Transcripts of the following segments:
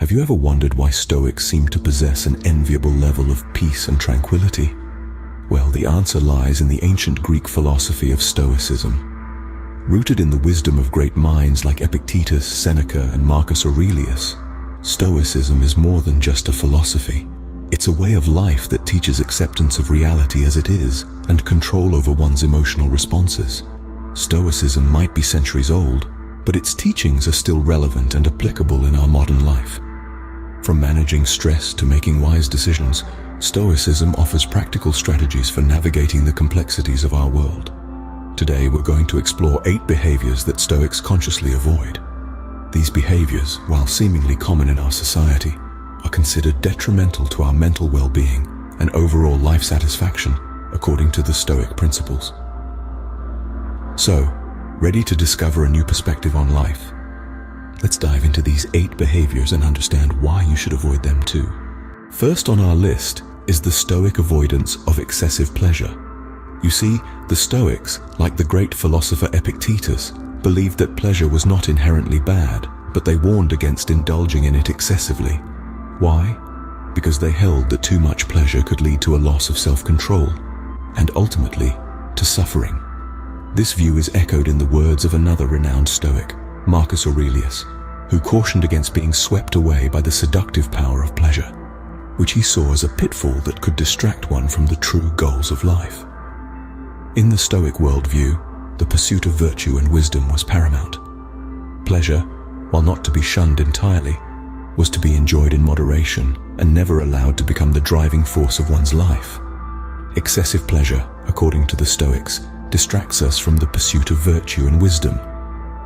Have you ever wondered why Stoics seem to possess an enviable level of peace and tranquility? Well, the answer lies in the ancient Greek philosophy of Stoicism. Rooted in the wisdom of great minds like Epictetus, Seneca, and Marcus Aurelius, Stoicism is more than just a philosophy. It's a way of life that teaches acceptance of reality as it is and control over one's emotional responses. Stoicism might be centuries old, but its teachings are still relevant and applicable in our modern life. From managing stress to making wise decisions, Stoicism offers practical strategies for navigating the complexities of our world. Today, we're going to explore 8 behaviors that Stoics consciously avoid. These behaviors, while seemingly common in our society, are considered detrimental to our mental well-being and overall life satisfaction, according to the Stoic principles. So, ready to discover a new perspective on life? Let's dive into these 8 behaviors and understand why you should avoid them too. First on our list is the Stoic avoidance of excessive pleasure. You see, the Stoics, like the great philosopher Epictetus, believed that pleasure was not inherently bad, but they warned against indulging in it excessively. Why? Because they held that too much pleasure could lead to a loss of self-control, and ultimately, to suffering. This view is echoed in the words of another renowned Stoic, Marcus Aurelius, who cautioned against being swept away by the seductive power of pleasure, which he saw as a pitfall that could distract one from the true goals of life. In the Stoic worldview, the pursuit of virtue and wisdom was paramount. Pleasure, while not to be shunned entirely, was to be enjoyed in moderation and never allowed to become the driving force of one's life. Excessive pleasure, according to the Stoics, distracts us from the pursuit of virtue and wisdom,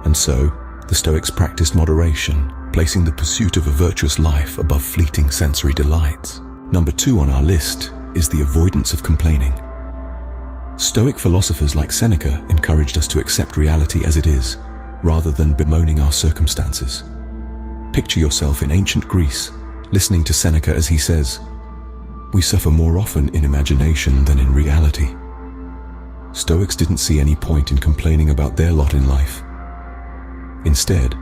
and so the Stoics practiced moderation, placing the pursuit of a virtuous life above fleeting sensory delights. Number 2 on our list is the avoidance of complaining. Stoic philosophers like Seneca encouraged us to accept reality as it is, rather than bemoaning our circumstances. Picture yourself in ancient Greece, listening to Seneca as he says, "We suffer more often in imagination than in reality." Stoics didn't see any point in complaining about their lot in life. Instead,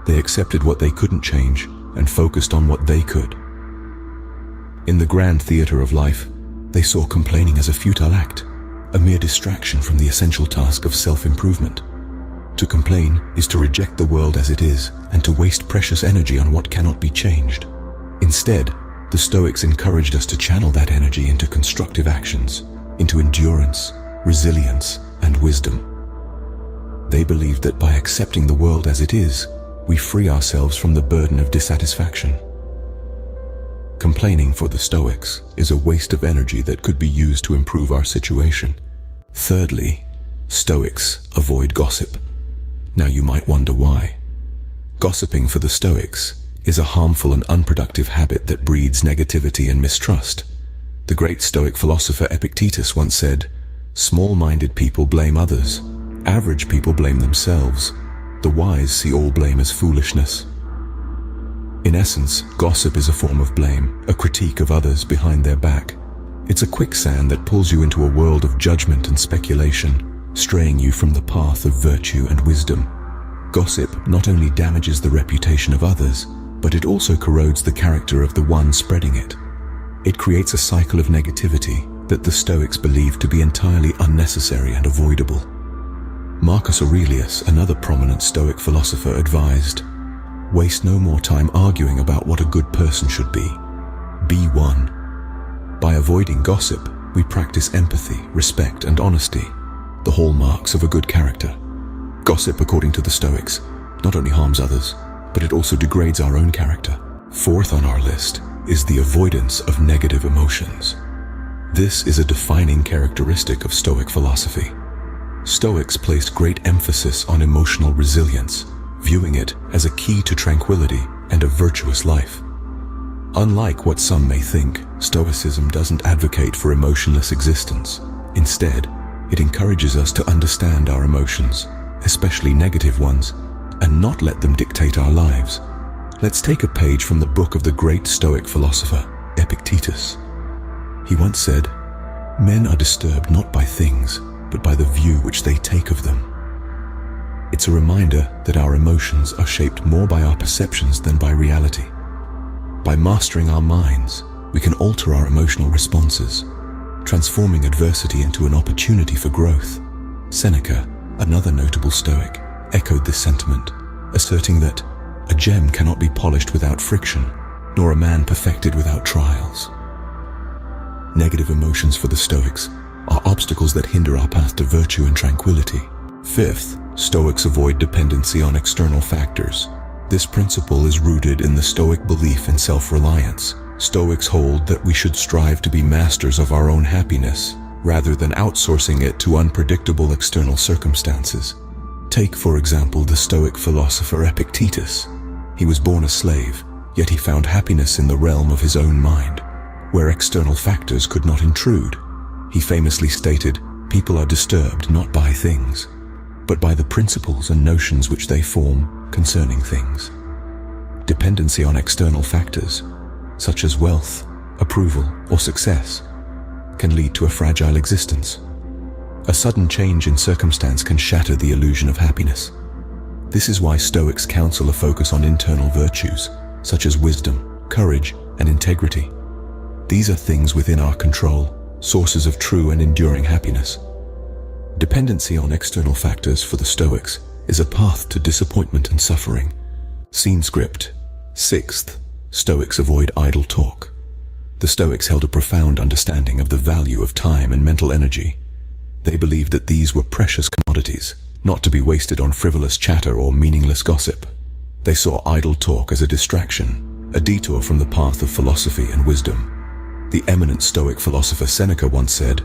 they accepted what they couldn't change and focused on what they could. In the grand theater of life, they saw complaining as a futile act, a mere distraction from the essential task of self-improvement. To complain is to reject the world as it is and to waste precious energy on what cannot be changed. Instead, the Stoics encouraged us to channel that energy into constructive actions, into endurance, resilience, and wisdom. They believed that by accepting the world as it is, we free ourselves from the burden of dissatisfaction. Complaining for the Stoics is a waste of energy that could be used to improve our situation. Thirdly, Stoics avoid gossip. Now you might wonder why. Gossiping for the Stoics is a harmful and unproductive habit that breeds negativity and mistrust. The great Stoic philosopher Epictetus once said, "Small-minded people blame others. Average people blame themselves. The wise see all blame as foolishness." In essence, gossip is a form of blame, a critique of others behind their back. It's a quicksand that pulls you into a world of judgment and speculation, straying you from the path of virtue and wisdom. Gossip not only damages the reputation of others, but it also corrodes the character of the one spreading it. It creates a cycle of negativity that the Stoics believed to be entirely unnecessary and avoidable. Marcus Aurelius, another prominent Stoic philosopher, advised, "Waste no more time arguing about what a good person should be. Be one." By avoiding gossip, we practice empathy, respect, and honesty, the hallmarks of a good character. Gossip, according to the Stoics, not only harms others, but it also degrades our own character. Fourth on our list is the avoidance of negative emotions. This is a defining characteristic of Stoic philosophy. Stoics placed great emphasis on emotional resilience, viewing it as a key to tranquility and a virtuous life. Unlike what some may think, Stoicism doesn't advocate for emotionless existence. Instead, it encourages us to understand our emotions, especially negative ones, and not let them dictate our lives. Let's take a page from the book of the great Stoic philosopher, Epictetus. He once said, "Men are disturbed not by things, but by the view which they take of them." It's a reminder that our emotions are shaped more by our perceptions than by reality. By mastering our minds, we can alter our emotional responses, transforming adversity into an opportunity for growth. Seneca, another notable Stoic, echoed this sentiment, asserting that a gem cannot be polished without friction, nor a man perfected without trials. Negative emotions for the Stoics are obstacles that hinder our path to virtue and tranquility. Fifth, Stoics avoid dependency on external factors. This principle is rooted in the Stoic belief in self-reliance. Stoics hold that we should strive to be masters of our own happiness, rather than outsourcing it to unpredictable external circumstances. Take, for example, the Stoic philosopher Epictetus. He was born a slave, yet he found happiness in the realm of his own mind, where external factors could not intrude. He famously stated, "People are disturbed not by things, but by the principles and notions which they form concerning things." Dependency on external factors, such as wealth, approval, or success, can lead to a fragile existence. A sudden change in circumstance can shatter the illusion of happiness. This is why Stoics counsel a focus on internal virtues, such as wisdom, courage, and integrity. These are things within our control, sources of true and enduring happiness. Dependency on external factors for the Stoics is a path to disappointment and suffering. Scene script. Sixth, Stoics avoid idle talk. The Stoics held a profound understanding of the value of time and mental energy. They believed that these were precious commodities, not to be wasted on frivolous chatter or meaningless gossip. They saw idle talk as a distraction, a detour from the path of philosophy and wisdom. The eminent Stoic philosopher Seneca once said,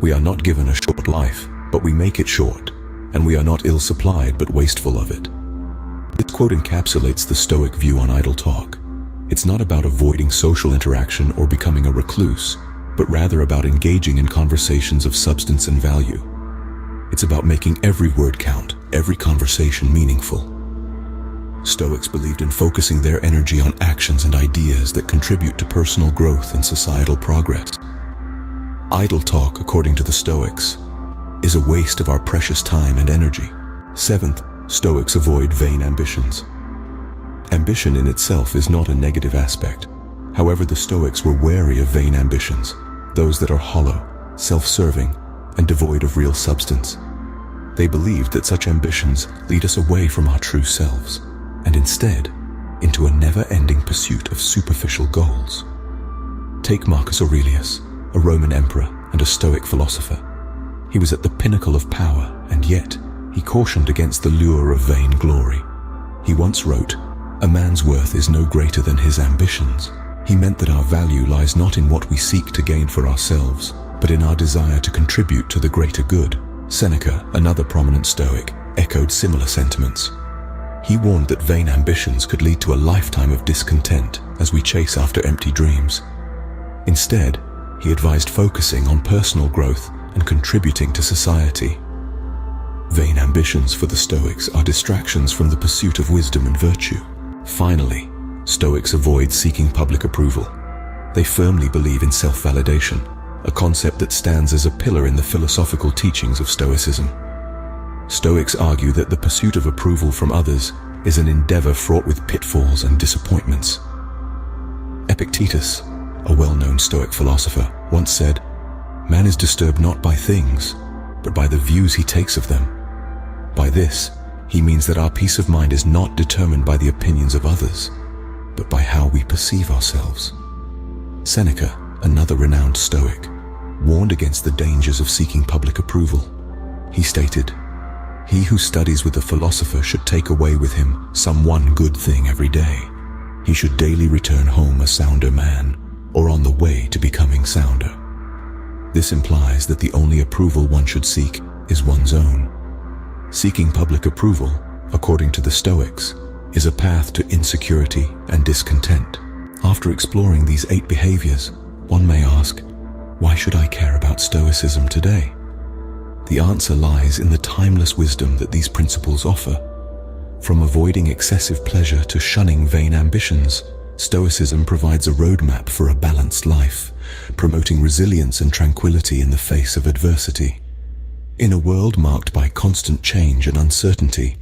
"We are not given a short life, but we make it short, and we are not ill-supplied but wasteful of it." This quote encapsulates the Stoic view on idle talk. It's not about avoiding social interaction or becoming a recluse, but rather about engaging in conversations of substance and value. It's about making every word count, every conversation meaningful. Stoics believed in focusing their energy on actions and ideas that contribute to personal growth and societal progress. Idle talk, according to the Stoics, is a waste of our precious time and energy. Seventh, Stoics avoid vain ambitions. Ambition in itself is not a negative aspect. However, the Stoics were wary of vain ambitions, those that are hollow, self-serving, and devoid of real substance. They believed that such ambitions lead us away from our true selves, and instead into a never-ending pursuit of superficial goals. Take Marcus Aurelius, a Roman emperor and a Stoic philosopher. He was at the pinnacle of power, and yet he cautioned against the lure of vain glory. He once wrote, "A man's worth is no greater than his ambitions." He meant that our value lies not in what we seek to gain for ourselves, but in our desire to contribute to the greater good. Seneca, another prominent Stoic, echoed similar sentiments. He warned that vain ambitions could lead to a lifetime of discontent as we chase after empty dreams. Instead, he advised focusing on personal growth and contributing to society. Vain ambitions for the Stoics are distractions from the pursuit of wisdom and virtue. Finally, Stoics avoid seeking public approval. They firmly believe in self-validation, a concept that stands as a pillar in the philosophical teachings of Stoicism. Stoics argue that the pursuit of approval from others is an endeavor fraught with pitfalls and disappointments. Epictetus, a well-known Stoic philosopher, once said, "Man is disturbed not by things, but by the views he takes of them." By this, he means that our peace of mind is not determined by the opinions of others, but by how we perceive ourselves. Seneca, another renowned Stoic, warned against the dangers of seeking public approval. He stated, "He who studies with a philosopher should take away with him some one good thing every day. He should daily return home a sounder man, or on the way to becoming sounder." This implies that the only approval one should seek is one's own. Seeking public approval, according to the Stoics, is a path to insecurity and discontent. After exploring these 8 behaviors, one may ask, why should I care about Stoicism today? The answer lies in the timeless wisdom that these principles offer. From avoiding excessive pleasure to shunning vain ambitions, Stoicism provides a roadmap for a balanced life, promoting resilience and tranquility in the face of adversity. In a world marked by constant change and uncertainty,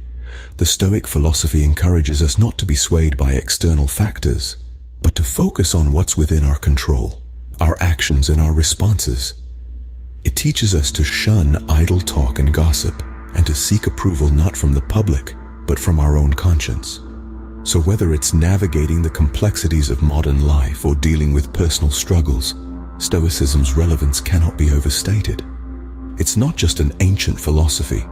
the Stoic philosophy encourages us not to be swayed by external factors, but to focus on what's within our control, our actions and our responses. It teaches us to shun idle talk and gossip, and to seek approval not from the public, but from our own conscience. So whether it's navigating the complexities of modern life or dealing with personal struggles, Stoicism's relevance cannot be overstated. It's not just an ancient philosophy,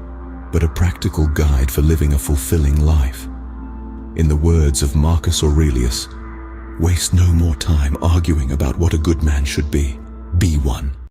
but a practical guide for living a fulfilling life. In the words of Marcus Aurelius, "Waste no more time arguing about what a good man should be. Be one."